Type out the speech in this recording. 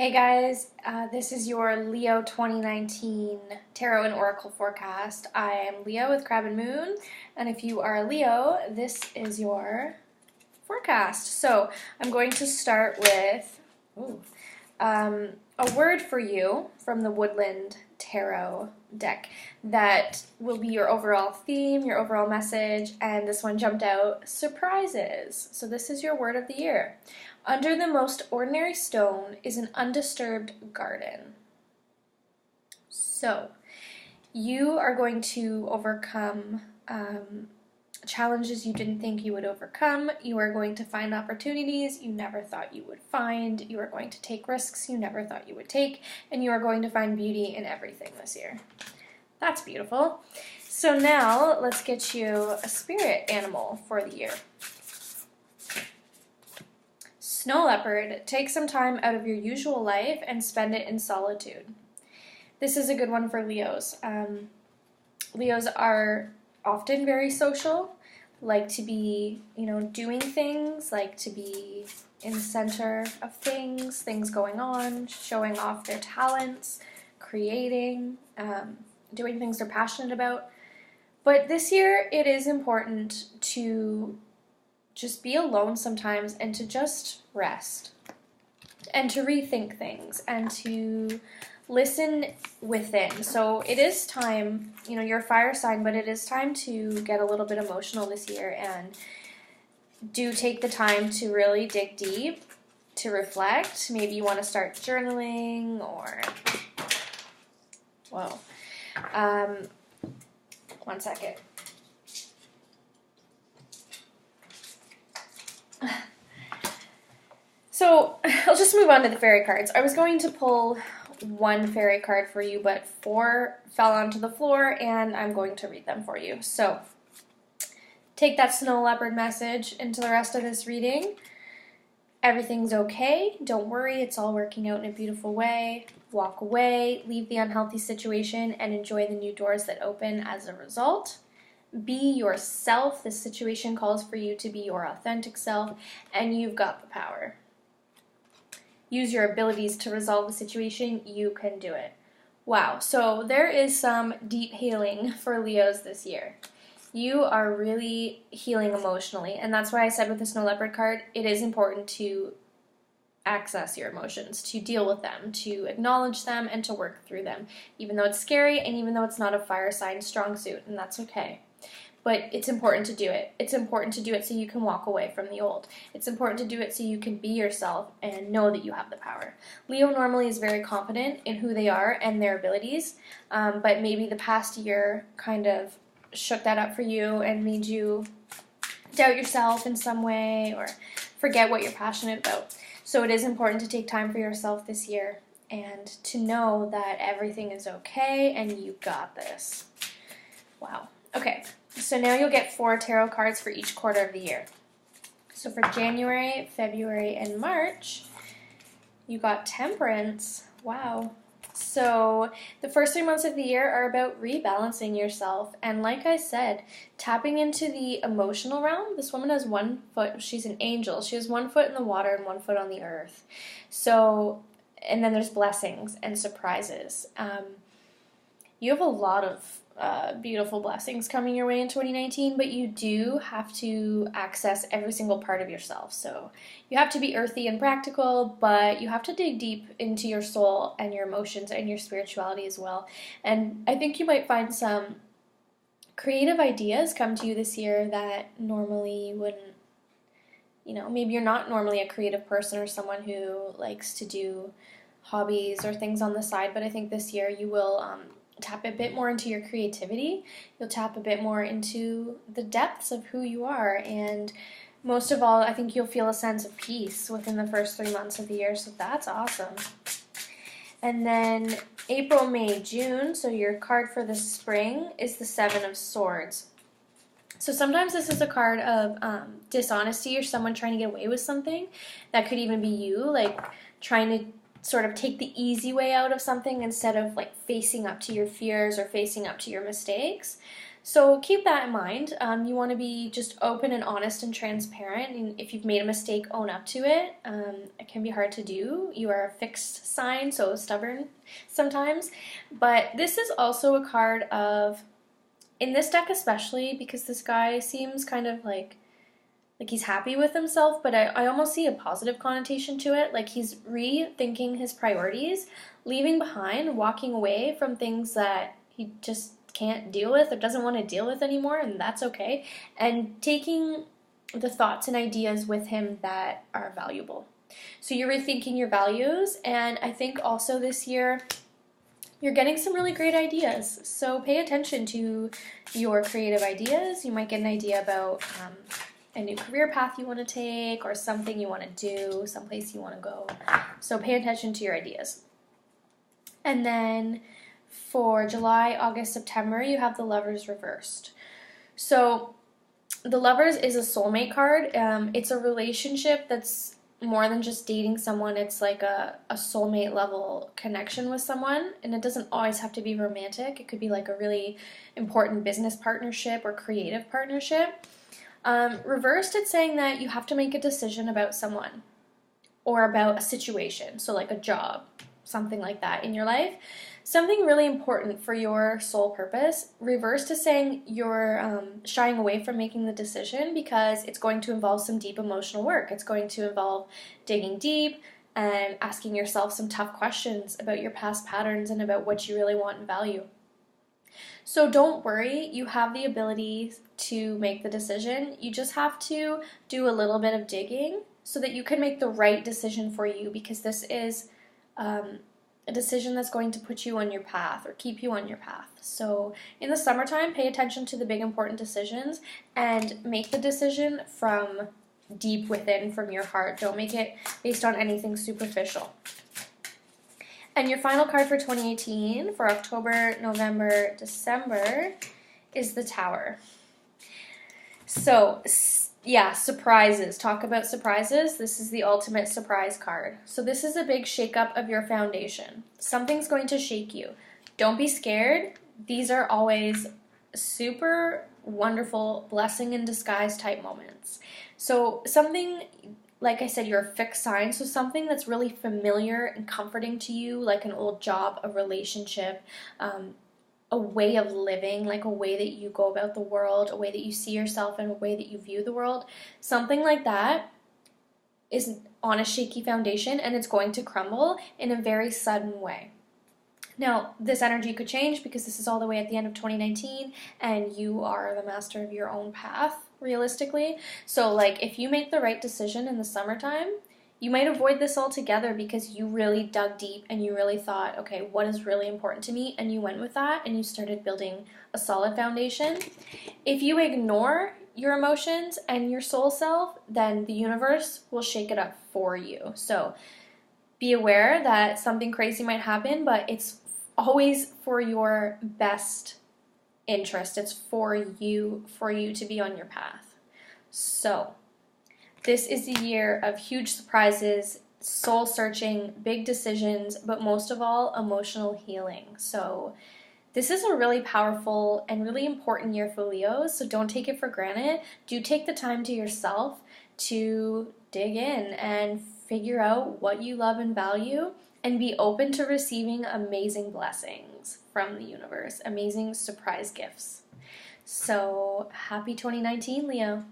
Hey guys, this is your Leo 2019 Tarot and Oracle forecast. I am Leo with Crab and Moon, and if you are a Leo, this is your forecast. So I'm going to start with a word for you from the Woodland Tarot deck that will be your overall theme, your overall message, and this one jumped out, surprises. So this is your word of the year. Under the most ordinary stone is an undisturbed garden. So, you are going to overcome challenges you didn't think you would overcome. You are going to find opportunities you never thought you would find. You are going to take risks you never thought you would take. And you are going to find beauty in everything this year. That's beautiful. So now, let's get you a spirit animal for the year. Snow leopard, take some time out of your usual life and spend it in solitude. This is a good one for Leos. Leos are often very social, like to be, doing things, like to be in the center of things going on, showing off their talents, creating, doing things they're passionate about. But this year, it is important to just be alone sometimes and to just rest and to rethink things and to listen within. So it is time, you're a fire sign, but it is time to get a little bit emotional this year and do take the time to really dig deep, to reflect. Maybe you want to start journaling or, one second. So I'll just move on to the fairy cards. I was going to pull one fairy card for you, but 4 fell onto the floor, and I'm going to read them for you. So take that snow leopard message into the rest of this reading. Everything's okay. Don't worry. It's all working out in a beautiful way. Walk away. Leave the unhealthy situation and enjoy the new doors that open as a result. Be yourself. This situation calls for you to be your authentic self, and you've got the power. Use your abilities to resolve the situation. You can do it. Wow, so there is some deep healing for Leos this year. You are really healing emotionally, and that's why I said with the Snow Leopard card, it is important to access your emotions, to deal with them, to acknowledge them, and to work through them, even though it's scary and even though it's not a fire sign strong suit, and that's okay. But it's important to do it. It's important to do it so you can walk away from the old. It's important to do it so you can be yourself and know that you have the power. Leo normally is very confident in who they are and their abilities, but maybe the past year kind of shook that up for you and made you doubt yourself in some way or forget what you're passionate about. So it is important to take time for yourself this year and to know that everything is okay and you got this. Wow. Okay. So now you'll get 4 tarot cards for each quarter of the year. So for January, February, and March, you got Temperance. Wow. So the first 3 months of the year are about rebalancing yourself. And like I said, tapping into the emotional realm. This woman has 1 foot. She's an angel. She has 1 foot in the water and 1 foot on the earth. So, and then there's blessings and surprises. You have a lot of beautiful blessings coming your way in 2019, but you do have to access every single part of yourself. So you have to be earthy and practical, but you have to dig deep into your soul and your emotions and your spirituality as well. And I think you might find some creative ideas come to you this year that normally you wouldn't, maybe you're not normally a creative person or someone who likes to do hobbies or things on the side, but I think this year you will tap a bit more into your creativity. You'll tap a bit more into the depths of who you are, and most of all, I think you'll feel a sense of peace within the first 3 months of the year, so that's awesome. And then April, May, June, so your card for the spring is the 7 of Swords. So sometimes this is a card of dishonesty or someone trying to get away with something. That could even be you, like trying to sort of take the easy way out of something instead of like facing up to your fears or facing up to your mistakes. So keep that in mind. You want to be just open and honest and transparent. And if you've made a mistake, own up to it. It can be hard to do. You are a fixed sign, so stubborn sometimes. But this is also a card of, in this deck especially, because this guy seems kind of like he's happy with himself, but I almost see a positive connotation to it. Like he's rethinking his priorities, leaving behind, walking away from things that he just can't deal with or doesn't want to deal with anymore, and that's okay. And taking the thoughts and ideas with him that are valuable. So you're rethinking your values, and I think also this year you're getting some really great ideas. So pay attention to your creative ideas. You might get an idea about a new career path you want to take, or something you want to do, someplace you want to go. So pay attention to your ideas. And then for July, August, September, you have the Lovers reversed. So the Lovers is a soulmate card. It's a relationship that's more than just dating someone. It's like a soulmate level connection with someone, and it doesn't always have to be romantic. It could be like a really important business partnership or creative partnership. Reversed, it's saying that you have to make a decision about someone or about a situation, so like a job, something like that in your life, something really important for your soul purpose. Reversed is saying you're shying away from making the decision because it's going to involve some deep emotional work. It's going to involve digging deep and asking yourself some tough questions about your past patterns and about what you really want and value. So don't worry, you have the ability to make the decision. You just have to do a little bit of digging so that you can make the right decision for you, because this is a decision that's going to put you on your path or keep you on your path. So in the summertime, pay attention to the big important decisions and make the decision from deep within, from your heart. Don't make it based on anything superficial. And your final card for 2018 for October, November, December is the Tower. So, yeah, surprises. Talk about surprises. This is the ultimate surprise card. So this is a big shakeup of your foundation. Something's going to shake you. Don't be scared. These are always super wonderful blessing in disguise type moments. So something, like I said, you're a fixed sign, so something that's really familiar and comforting to you, like an old job, a relationship, a way of living, like a way that you go about the world, a way that you see yourself, and a way that you view the world. Something like that is on a shaky foundation, and it's going to crumble in a very sudden way. Now, this energy could change because this is all the way at the end of 2019, and you are the master of your own path, realistically. So, like, if you make the right decision in the summertime, you might avoid this altogether because you really dug deep and you really thought, okay, what is really important to me? And you went with that and you started building a solid foundation. If you ignore your emotions and your soul self, then the universe will shake it up for you. So be aware that something crazy might happen, but it's always for your best interest. It's for you to be on your path. So this is a year of huge surprises, soul searching, big decisions, but most of all, emotional healing. So this is a really powerful and really important year for Leos, so don't take it for granted. Do take the time to yourself to dig in and figure out what you love and value, and be open to receiving amazing blessings from the universe, amazing surprise gifts. So happy 2019, Leo.